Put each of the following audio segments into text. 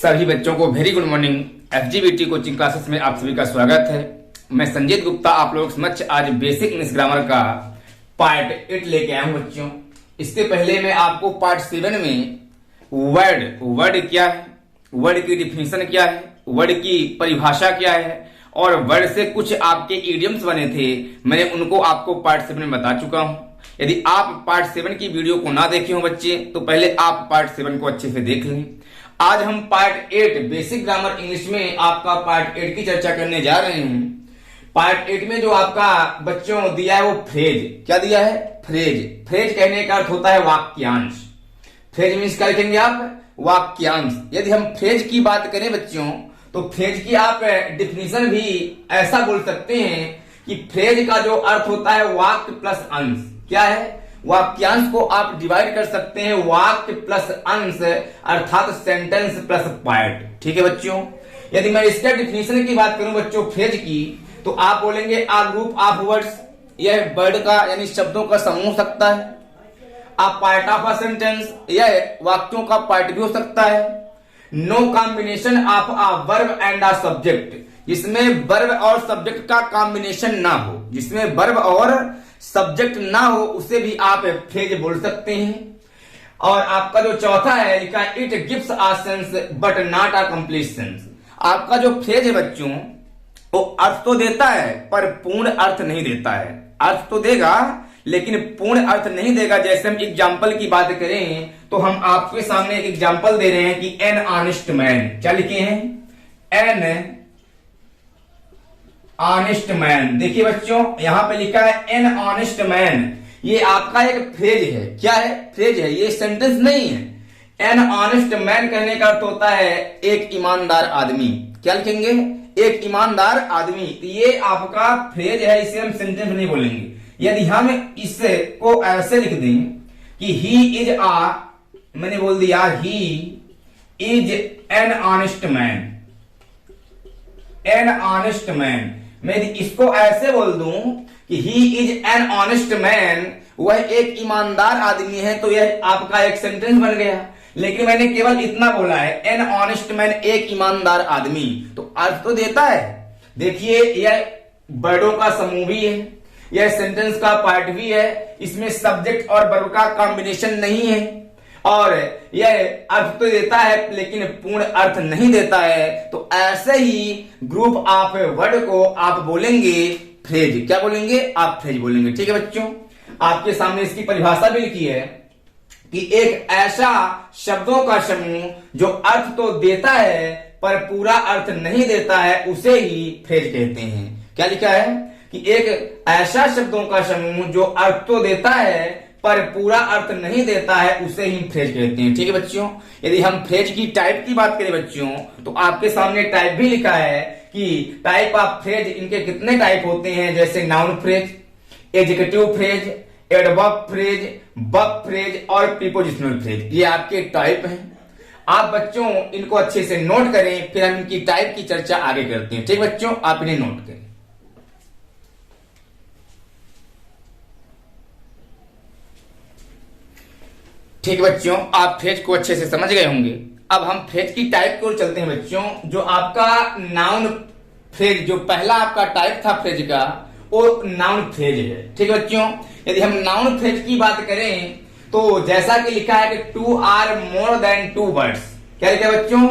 सभी बच्चों को very good morning. FGBT coaching classes में आप सभी का स्वागत है। मैं संजीत गुप्ता आप लोगों के समक्ष आज बेसिक इंग्लिश ग्रामर का पार्ट 8 लेके आया हूं बच्चों। इसके पहले मैं आपको पार्ट 7 में वर्ड क्या है, वर्ड की डिफिनेशन क्या है, वर्ड की परिभाषा क्या है और वर्ड से कुछ आपके इडियम्स बने थे, मैंने उनको आपको पार्ट 7 में बता चुका हूं। यदि आप पार्ट 7 की वीडियो को ना देखे हो बच्चे तो पहले आप पार्ट 7 को अच्छे से देख लें। आज हम पार्ट 8 बेसिक ग्रामर इंग्लिश में आपका पार्ट 8 की चर्चा करने जा रहे हैं। पार्ट 8 में जो आपका बच्चों दिया है वो फ्रेज, क्या दिया है? फ्रेज। फ्रेज कहने का अर्थ होता है वाक्यांश। फ्रेज मीन्स क्या लिखेंगे आप? वाक्यांश। यदि हम फ्रेज की बात करें बच्चों तो फ्रेज की आप डिफिनेशन भी ऐसा बोल सकते हैं कि फ्रेज का जो अर्थ होता है वाक्य प्लस अंश। क्या है? वाक्यांश को आप डिवाइड कर सकते हैं वाक्य प्लस अंश अर्थात सेंटेंस प्लस पार्ट। ठीक है बच्चों। यदि मैं इसके डिफिनेशन की बात करूं बच्चों फ्रेज की तो आप बोलेंगे आ ग्रुप ऑफ वर्ड्स, यह वर्ड का यानी शब्दों का समूह हो सकता है। A part of a sentence, यह वाक्यों का पार्ट भी हो सकता है। No combination of a verb and a subject, जिसमें वर्ब और सब्जेक्ट का कॉम्बिनेशन ना हो, जिसमें वर्ब और सब्जेक्ट ना हो उसे भी आप फ्रेज बोल सकते हैं। और आपका जो चौथा है लिखा है it gives a sense but not a complete sense. आपका जो फ्रेज है बच्चों वो अर्थ तो देता है पर पूर्ण अर्थ नहीं देता है। अर्थ तो देगा लेकिन पूर्ण अर्थ नहीं देगा। जैसे हम एग्जाम्पल की बात करें तो हम आपके सामने एक एग्जाम्पल दे रहे हैं कि एन ऑनेस्ट मैन, क्या लिखे हैं? An honest man. देखिए बच्चों यहां पे लिखा है एन ऑनेस्ट मैन, ये आपका एक फ्रेज है। क्या है? फ्रेज है, ये सेंटेंस नहीं है। एन ऑनेस्ट मैन कहने का अर्थ होता है एक ईमानदार आदमी। क्या लिखेंगे? एक ईमानदार आदमी। ये आपका फ्रेज है, इसे हम सेंटेंस नहीं बोलेंगे। यदि हम इसे को ऐसे लिख दें कि ही इज आ, मैंने बोल दिया he is an honest man, an honest man. मैं इसको ऐसे बोल दूं कि he is an honest man, वह एक ईमानदार आदमी है, तो यह आपका एक सेंटेंस बन गया। लेकिन मैंने केवल इतना बोला है एन ऑनेस्ट मैन, एक ईमानदार आदमी, तो अर्थ तो देता है। देखिए यह वर्डों का समूह भी है, यह सेंटेंस का पार्ट भी है, इसमें सब्जेक्ट और वर्ब का कॉम्बिनेशन नहीं है और यह अर्थ तो देता है लेकिन पूर्ण अर्थ नहीं देता है। तो ऐसे ही ग्रुप ऑफ वर्ड को आप बोलेंगे फ्रेज। क्या बोलेंगे? आप फ्रेज बोलेंगे। ठीक है बच्चों। आपके सामने इसकी परिभाषा भी लिखी है कि एक ऐसा शब्दों का समूह जो अर्थ तो देता है पर पूरा अर्थ नहीं देता है उसे ही फ्रेज कहते हैं। क्या लिखा है? कि एक ऐसा शब्दों का समूह जो अर्थ तो देता है पर पूरा अर्थ नहीं देता है उसे ही फ्रेज कहते हैं। ठीक है बच्चों। यदि हम फ्रेज की टाइप की बात करें बच्चों तो आपके सामने टाइप भी लिखा है कि टाइप ऑफ फ्रेज, इनके कितने टाइप होते हैं, जैसे noun phrase, adjective phrase, adverb phrase, verb phrase और प्रीपोजिशनल फ्रेज। ये आपके टाइप हैं। आप बच्चों इनको अच्छे से नोट करें, फिर हम इनकी टाइप की चर्चा आगे करते हैं। ठीक बच्चों, आप इन्हें नोट करें। ठीक बच्चों, आप फ्रेज को अच्छे से समझ गए होंगे। अब हम फ्रेज की टाइप की ओर चलते हैं बच्चों। जो आपका नाउन फ्रेज, जो पहला आपका टाइप था फ्रेज का, वो नाउन फ्रेज है। ठीक है बच्चों। यदि हम नाउन फ्रेज की बात करें तो जैसा कि लिखा है कि two or more than two words. क्या लिखा है बच्चों?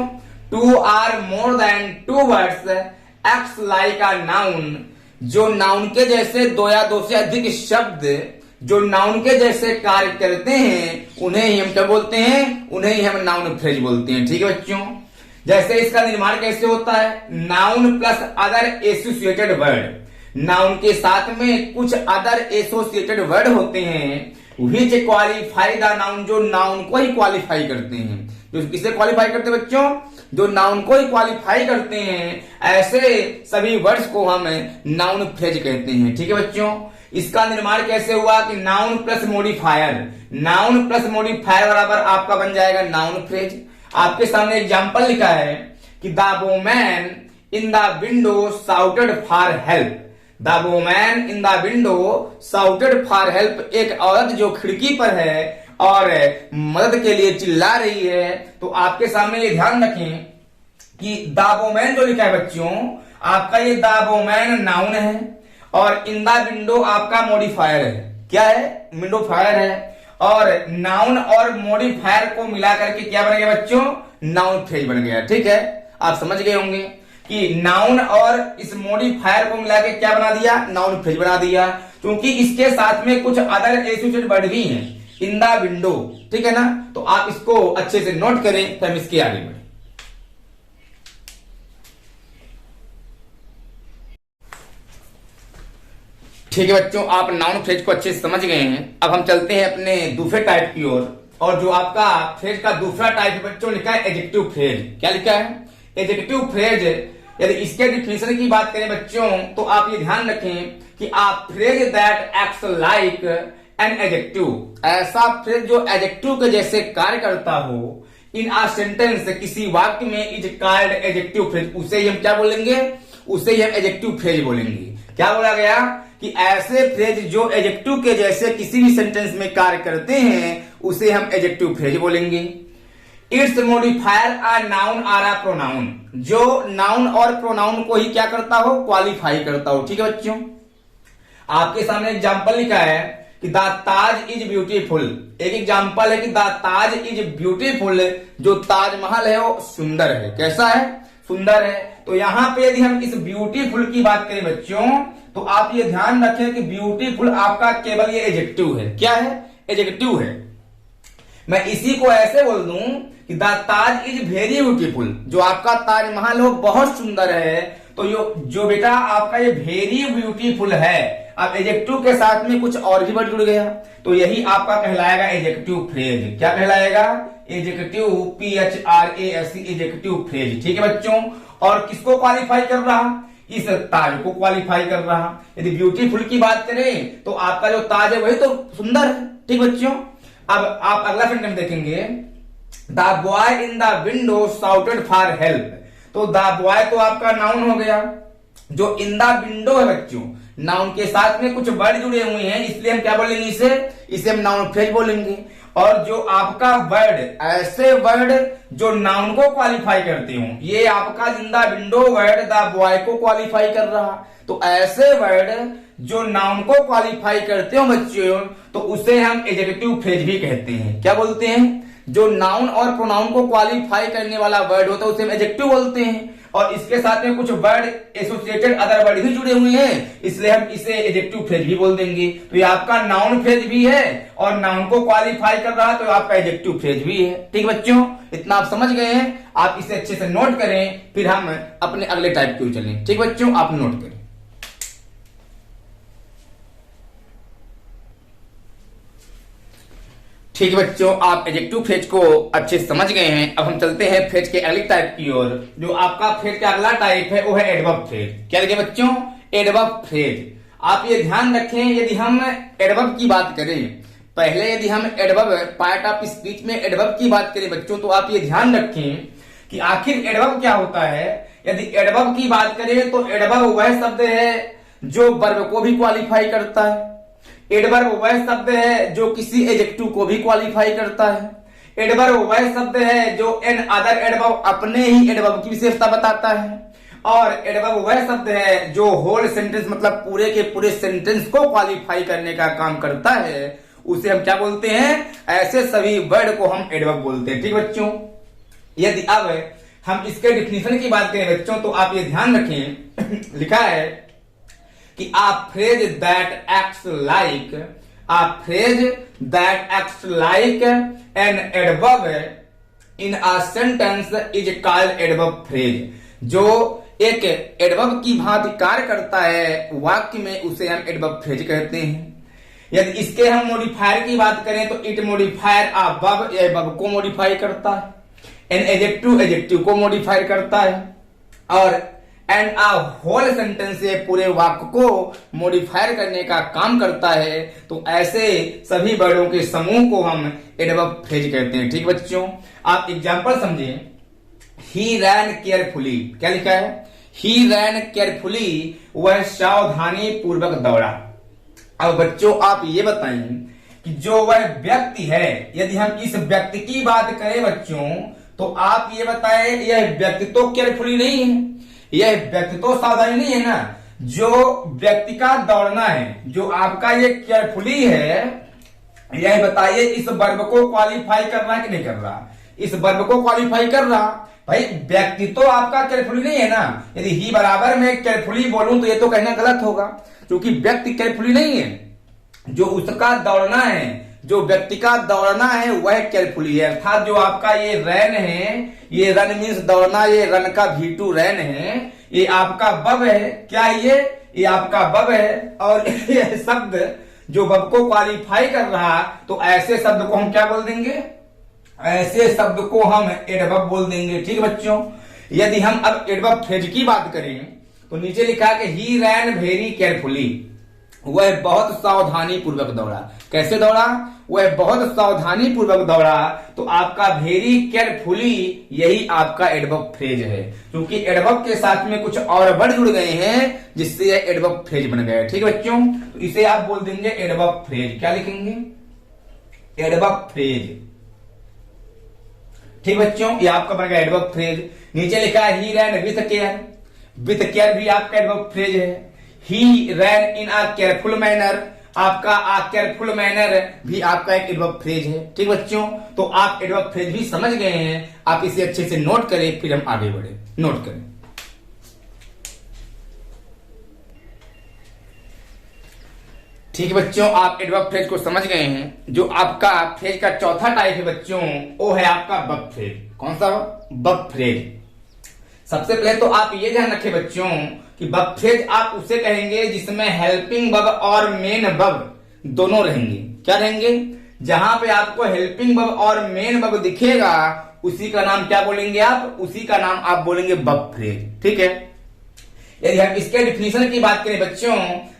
Two or more than two words acts like a noun. जो नाउन के जैसे दो या दो से अधिक शब्द जो नाउन के जैसे कार्य करते हैं उन्हें ही हम क्या बोलते हैं? उन्हें ही हम नाउन फ्रेज बोलते हैं। ठीक है बच्चों। जैसे इसका निर्माण कैसे होता है? Noun plus other associated word. Noun के साथ में कुछ अदर एसोसिएटेड वर्ड होते हैं विच क्वालिफाई द नाउन, जो नाउन को ही क्वालिफाई करते हैं। जो किसे क्वालिफाई करते हैं बच्चों? जो नाउन को ही क्वालिफाई करते हैं, ऐसे सभी वर्ड्स को हम नाउन फ्रेज कहते हैं। ठीक है बच्चों। इसका निर्माण कैसे हुआ कि noun plus modifier, noun plus modifier बराबर आपका बन जाएगा नाउन फ्रेज। आपके सामने एग्जांपल लिखा है कि the woman in the window shouted for help. The woman in the window shouted for help. एक औरत जो खिड़की पर है और मदद के लिए चिल्ला रही है। तो आपके सामने ये ध्यान रखें कि द वोमैन जो लिखा है बच्चों, आपका ये द वोमैन नाउन है और इन द विंडो आपका मॉडिफायर है। क्या है? विंडोफायर है। और नाउन और मॉडिफायर को मिला करके क्या बन गया बच्चों? नाउन फ्रेज बन गया। ठीक है, आप समझ गए होंगे कि नाउन और इस मॉडिफायर को मिला के क्या बना दिया? नाउन फ्रेज बना दिया। क्योंकि इसके साथ में कुछ अदर एसोसिएटेड वर्ड भी हैं, इन द विंडो। ठीक है ना, तो आप इसको अच्छे से नोट करें, फिर हम इसके आगे बढ़े। ठीक है बच्चों, आप नाउन फ्रेज को अच्छे से समझ गए हैं। अब हम चलते हैं अपने दूसरे टाइप की ओर। और जो आपका फ्रेज का दूसरा टाइप है बच्चों, लिखा है एडजेक्टिव फ्रेज। क्या लिखा है? Adjective phrase. यदि इसके डिफिनेशन की बात करें बच्चों, तो आप ये ध्यान रखें कि आप phrase that acts like an adjective, ऐसा फ्रेज जो एडजेक्टिव के जैसे कार्य करता हो इन आ सेंटेंस, किसी वाक्य में, इज कॉल्ड एडजेक्टिव फ्रेज। उसे ही हम क्या बोलेंगे? उसे ही हम एडजेक्टिव फ्रेज बोलेंगे। क्या बोला गया? कि ऐसे फ्रेज जो एडजेक्टिव के जैसे किसी भी सेंटेंस में कार्य करते हैं उसे हम एडजेक्टिव फ्रेज बोलेंगे। It's modifier a noun or a pronoun, जो नाउन और प्रोनाउन को ही क्या करता हो? क्वालिफाई करता हो। ठीक है बच्चों, आपके सामने एग्जाम्पल लिखा है कि द ताज इज ब्यूटीफुल। एक एग्जाम्पल है कि द ताज इज ब्यूटीफुल, जो ताजमहल है वो सुंदर है। कैसा है? सुंदर है। तो यहां पे यदि हम इस ब्यूटीफुल की बात करें बच्चों, तो आप ये ध्यान रखें कि ब्यूटीफुल आपका केवल ये एडजेक्टिव है। क्या है? एडजेक्टिव है। मैं इसी को ऐसे बोल दूं कि the Taj is very beautiful, जो आपका ताजमहल हो बहुत सुंदर है। तो जो बेटा आपका ये वेरी ब्यूटीफुल है, अब एडजेक्टिव के साथ में कुछ और भी वर्ड जुड़ गया, तो यही आपका कहलाएगा एडजेक्टिव फ्रेज। क्या कहलाएगा? Adjective, PHRASE, adjective phrase. ठीक है बच्चों, और किसको क्वालिफाई कर रहा? इस ताज को क्वालिफाई कर रहा। यदि ब्यूटीफुल की बात करें तो आपका जो ताज है वही तो सुंदर है। ठीक बच्चों, अब आप अगला सेंटेंस देखेंगे, the boy in the window shouted for help. तो द बॉय तो आपका नाउन हो गया, जो इन द विंडो है बच्चों, नाउन के साथ में कुछ वर्ड जुड़े हुए हैं, इसलिए हम क्या बोलेंगे? इसे हम नाउन फ्रेज बोलेंगे। और जो आपका वर्ड, ऐसे वर्ड जो नाउन को क्वालिफाई करते हो, ये आपका in the window word the boy को क्वालिफाई कर रहा। तो ऐसे वर्ड जो नाउन को क्वालिफाई करते हो बच्चों, तो उसे हम एडजेक्टिव फ्रेज भी कहते हैं। क्या बोलते हैं? जो नाउन और प्रोनाउन को क्वालिफाई करने वाला वर्ड होता है उसे हम एडजेक्टिव बोलते हैं। और इसके साथ में कुछ वर्ड एसोसिएटेड अदर वर्ड भी जुड़े हुए हैं, इसलिए हम इसे एडजेक्टिव फ्रेज भी बोल देंगे। तो ये आपका नाउन फ्रेज भी है और नाउन को क्वालिफाई कर रहा, तो आपका एडजेक्टिव फ्रेज भी है। ठीक बच्चों, इतना आप समझ गए हैं। आप इसे अच्छे से नोट करें, फिर हम अपने अगले टाइप की ओर चलें। ठीक बच्चों, आप नोट करें। ठीक है बच्चों, आप एडजेक्टिव फ्रेज को अच्छे से समझ गए हैं। अब हम चलते हैं फ्रेज के अगले टाइप की ओर। जो आपका फ्रेज का अगला टाइप है वो है एडवर्ब फ्रेज। क्या लिखे बच्चों? Adverb phrase. आप ये ध्यान रखें, यदि हम एडवर्ब की बात करें, पहले यदि हम एडवर्ब पार्ट ऑफ स्पीच में एडवर्ब की बात करें बच्चों, तो आप ये ध्यान रखें कि आखिर एडवर्ब क्या होता है। यदि एडवर्ब की बात करें तो एडवर्ब वह शब्द है जो वर्ब को भी क्वालिफाई करता है। एडवर्ब वह शब्द है जो किसी एडजेक्टिव को भी क्वालिफाई करता है। एडवर्ब वह शब्द है जो एन अदर एडवर्ब अपने ही एडवर्ब की विशेषता बताता है। और एडवर्ब वह शब्द है जो होल सेंटेंस मतलब पूरे के पूरे सेंटेंस को क्वालिफाई करने का काम करता है। उसे हम क्या बोलते हैं? ऐसे सभी वर्ड को हम एडवर्ब बोलते हैं। ठीक बच्चों, यदि अब हम इसके डिफिनेशन की बात करें बच्चों, तो आप ये ध्यान रखें, लिखा है कि a phrase that acts like, a phrase that acts like an adverb in a sentence is called adverb phrase. जो एक एडवर्ब की भांति कार्य करता है वाक्य में, उसे हम एडवर्ब फ्रेज कहते हैं। यदि इसके हम मॉडिफायर की बात करें तो इट मॉडिफायर आ वर्ब, यह वर्ब को मॉडिफाई करता है। एन एडजेक्टिव, एडजेक्टिव को मॉडिफाई करता है। और एंड आ होल सेंटेंस, ये पूरे वाक्य को मॉडिफायर करने का काम करता है। तो ऐसे सभी वर्डों के समूह को हम एडवर्ब फ्रेज कहते हैं। ठीक बच्चों, आप एग्जांपल समझिए। ही रैन केयरफुली, क्या लिखा है? ही रैन केयरफुली, वह सावधानी पूर्वक दौड़ा। अब बच्चों आप ये बताएं कि जो वह व्यक्ति है, यदि हम इस व्यक्ति की बात करें बच्चों, तो आप ये बताएं, यह व्यक्ति तो केयरफुली नहीं है, यह व्यक्ति तो सावधानी नहीं है ना। जो व्यक्ति का दौड़ना है, जो आपका ये केयरफुली है, यह बताइए इस वर्ब को क्वालिफाई कर रहा है कि नहीं कर रहा। इस वर्ब को क्वालिफाई कर रहा। भाई व्यक्ति तो आपका केयरफुली नहीं है ना। यदि ही बराबर में केयरफुली बोलूं तो ये तो कहना गलत होगा, क्योंकि व्यक्ति केयरफुली नहीं है। जो उसका दौड़ना है, जो व्यक्ति का दौड़ना है वह केयरफुली है। अर्थात जो आपका ये रन है, ये रन मीन्स दौड़ना, ये रन का V2 रन है, ये आपका बब है। क्या ये आपका बब है। और यह शब्द जो बब को क्वालिफाई कर रहा, तो ऐसे शब्द को हम क्या बोल देंगे, ऐसे शब्द को हम एडवर्ब बोल देंगे। ठीक बच्चों। यदि हम अब एडवर्ब फ्रेज की बात करें तो नीचे लिखा कि ही रैन वेरी केयरफुली, वह बहुत सावधानी पूर्वक दौड़ा। कैसे दौड़ा, वह बहुत सावधानी पूर्वक दौड़ा। तो आपका वेरी केयरफुली यही आपका एडवर्ब फ्रेज है, क्योंकि एडवर्ब के साथ में कुछ और वर्ड जुड़ गए हैं जिससे यह एडवर्ब फ्रेज बन गया। ठीक बच्चों। तो इसे आप बोल देंगे एडवर्ब फ्रेज। क्या लिखेंगे, एडवर्ब फ्रेज। ठीक बच्चों, ये आपका बन गया एडवर्ब फ्रेज। नीचे लिखा है ही रैन विथ केयर, विथ केयर भी आपका एडवर्ब फ्रेज है। ही रैन इन अ केयरफुल मैनर, आपका आ केयरफुल मैनर भी आपका एक एडवर्ब फ्रेज है। ठीक बच्चों। तो आप एडवर्ब फ्रेज भी समझ गए हैं। आप इसे अच्छे से नोट करें, फिर हम आगे बढ़े। नोट करें। ठीक बच्चों, आप एडवर्ब फ्रेज को समझ गए हैं। जो आपका फ्रेज का चौथा टाइप है बच्चों, वो है आपका वर्ब फ्रेज। कौन सा वर्ब फ्रेज। सबसे पहले तो आप ये ध्यान रखें बच्चों कि वर्ब फ्रेज आप उसे कहेंगे जिसमें हेल्पिंग वर्ब और मेन वर्ब दोनों रहेंगे। क्या रहेंगे, जहां पे आपको हेल्पिंग वर्ब और मेन वर्ब दिखेगा उसी का नाम क्या बोलेंगे आप, उसी का नाम आप बोलेंगे वर्ब फ्रेज। ठीक है। यदि हम इसके डिफिनेशन की बात करें बच्चों,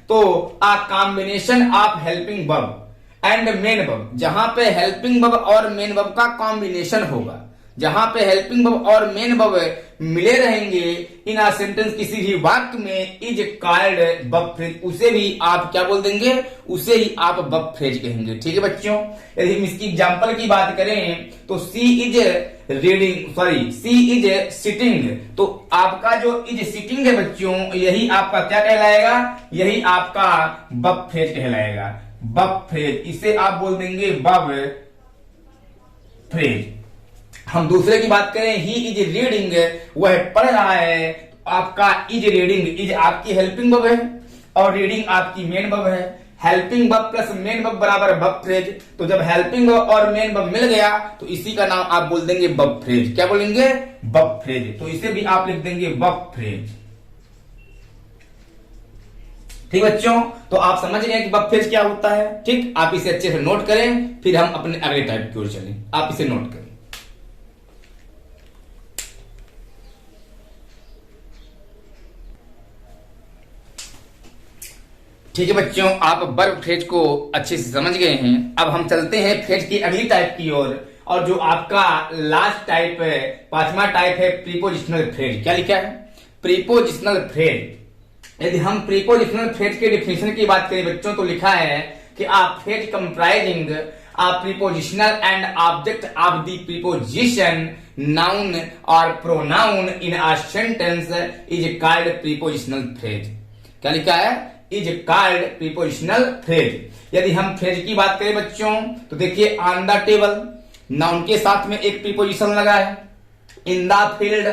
तो a combination of helping verb and main verb, जहां पे हेल्पिंग वर्ब और मेन वर्ब का कॉम्बिनेशन होगा, जहां पे हेल्पिंग वर्ब और मेन वर्ब मिले रहेंगे इन आ सेंटेंस, किसी भी वाक्य में, इज कॉल्ड वर्ब फ्रेज। उसे भी आप क्या बोल देंगे, उसे ही आप वर्ब फ्रेज कहेंगे। ठीक है बच्चों। यदि हम इसकी एग्जांपल की बात करें तो C is reading, sorry C is sitting, तो आपका जो इज सिटिंग है बच्चों, यही आपका क्या कहलाएगा, यही आपका वर्ब फ्रेज कहलाएगा। वर्ब फ्रेज, इसे आप बोल देंगे वर्ब फ्रेज। हम दूसरे की बात करें, ही इज रीडिंग, वह पढ़ रहा है, तो आपका इज रीडिंग, इज आपकी हेल्पिंग वर्ब है और रीडिंग आपकी मेन वर्ब है। Helping verb plus main verb बराबर वर्ब फ्रेज। तो जब हेल्पिंग वर्ब और मेन वर्ब मिल गया तो इसी का नाम आप बोल देंगे वर्ब फ्रेज। क्या बोलेंगे, वर्ब फ्रेज। तो इसे भी आप लिख देंगे वर्ब फ्रेज। ठीक बच्चों। तो आप समझ गए कि वर्ब फ्रेज क्या होता है। ठीक, आप इसे अच्छे से नोट करें, फिर हम अपने अगले टाइप की ओर चलें। आप इसे नोट करें। ठीक है बच्चों, आप वर्ब फ्रेज को अच्छे से समझ गए हैं। अब हम चलते हैं फ्रेज की अगली टाइप की ओर, और जो आपका लास्ट टाइप है, पांचवा टाइप है प्रीपोजिशनल फ्रेज। क्या लिखा है, प्रीपोजिशनल फ्रेज। यदि हम प्रीपोजिशनल फ्रेज के डिफिनेशन की बात करें बच्चों, तो लिखा है कि a phrase comprising a prepositional and object of the preposition, noun और pronoun in a sentence is called prepositional phrase. क्या लिखा है, इज कॉल्ड प्रीपोजिशनल फ्रेज। यदि हम फ्रेज की बात करें बच्चों, तो देखिए ऑन द टेबल, नाउन के साथ में एक प्रीपोजिशन लगा है। इन the field,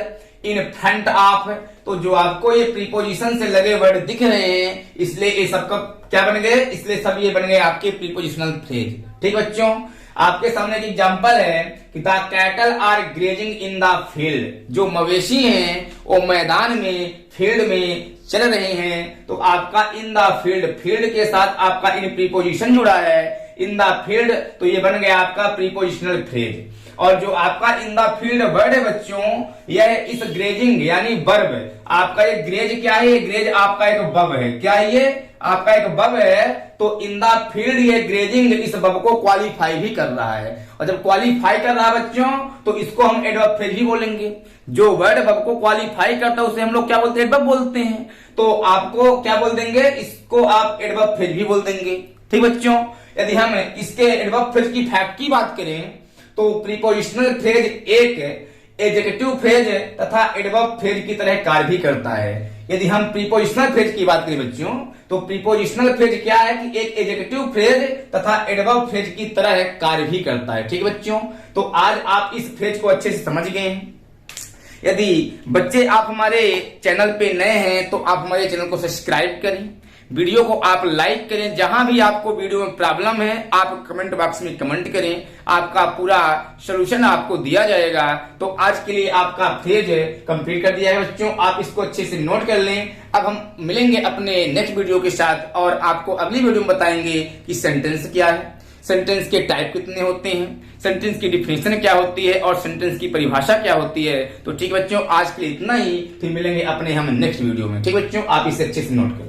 in front of, तो जो आपको ये प्रीपोजिशन से लगे वर्ड दिख रहे हैं, इसलिए ये सबका क्या बन गए, इसलिए सब ये बन गए आपके प्रीपोजिशनल फ्रेज। ठीक बच्चों। आपके सामने एक एग्जांपल है कि the cattle are grazing in the field, जो मवेशी हैं वो मैदान में, फील्ड में चल रहे हैं। तो आपका इन द फील्ड, फील्ड के साथ आपका इन प्रीपोजिशन जुड़ा है, इन द फील्ड, तो ये बन गया आपका प्रीपोजिशनल फ्रेज। और जो आपका इन द फील्ड वर्ड है बच्चों, यह इस ग्रेजिंग यानी वर्ब, आपका ये ग्रेज क्या है, ये ग्रेज आपका एक वर्ब है। क्या है ये, आपका एक वर्ब है। तो इन द फील्ड ये ग्रेजिंग इस वर्ब को क्वालिफाई भी कर रहा है, और जब क्वालिफाई कर रहा है बच्चों, तो इसको हम एडवर्ब फ्रेज ही बोलेंगे। जो वर्ड वर्ब को क्वालिफाई करता है उसे हम लोग क्या बोलते हैं, एडवर्ब बोलते हैं। तो आपको क्या बोल देंगे, इसको आप एडवर्ब फ्रेज भी बोल देंगे। ठीक बच्चों। यदि हम इसके एडवर्ब फ्रेज की फैक्ट की बात करें, तो प्रीपोजिशनल फ्रेज एक एडजेक्टिव फ्रेज तथा एडवर्ब फ्रेज की तरह कार्य भी करता है। यदि हम प्रीपोजिशनल फ्रेज की बात करें बच्चों, तो प्रीपोजिशनल फ्रेज क्या है कि एक एडजेक्टिव फ्रेज तथा एडवर्ब फ्रेज की तरह कार्य भी करता है। ठीक है बच्चों, तो आज आप इस फ्रेज को अच्छे से समझ गए हैं। यदि बच्चे आप हमारे चैनल पे नए हैं तो आप हमारे चैनल को सब्सक्राइब करें, वीडियो को आप लाइक करें। जहां भी आपको वीडियो में प्रॉब्लम है आप कमेंट बॉक्स में कमेंट करें, आपका पूरा सलूशन आपको दिया जाएगा। तो आज के लिए आपका फ्रेज कंप्लीट कर दिया है बच्चों, आप इसको अच्छे से नोट कर लें। अब हम मिलेंगे अपने नेक्स्ट वीडियो के साथ और आपको अगली वीडियो में बताएंगे कि सेंटेंस क्या है, सेंटेंस के टाइप कितने होते हैं, सेंटेंस की डिफिनेशन क्या होती है और सेंटेंस की परिभाषा क्या होती है। तो ठीक बच्चों, आज के लिए इतना ही, फिर मिलेंगे अपने हम नेक्स्ट वीडियो में। ठीक बच्चों, आप इसे अच्छे से नोट करें।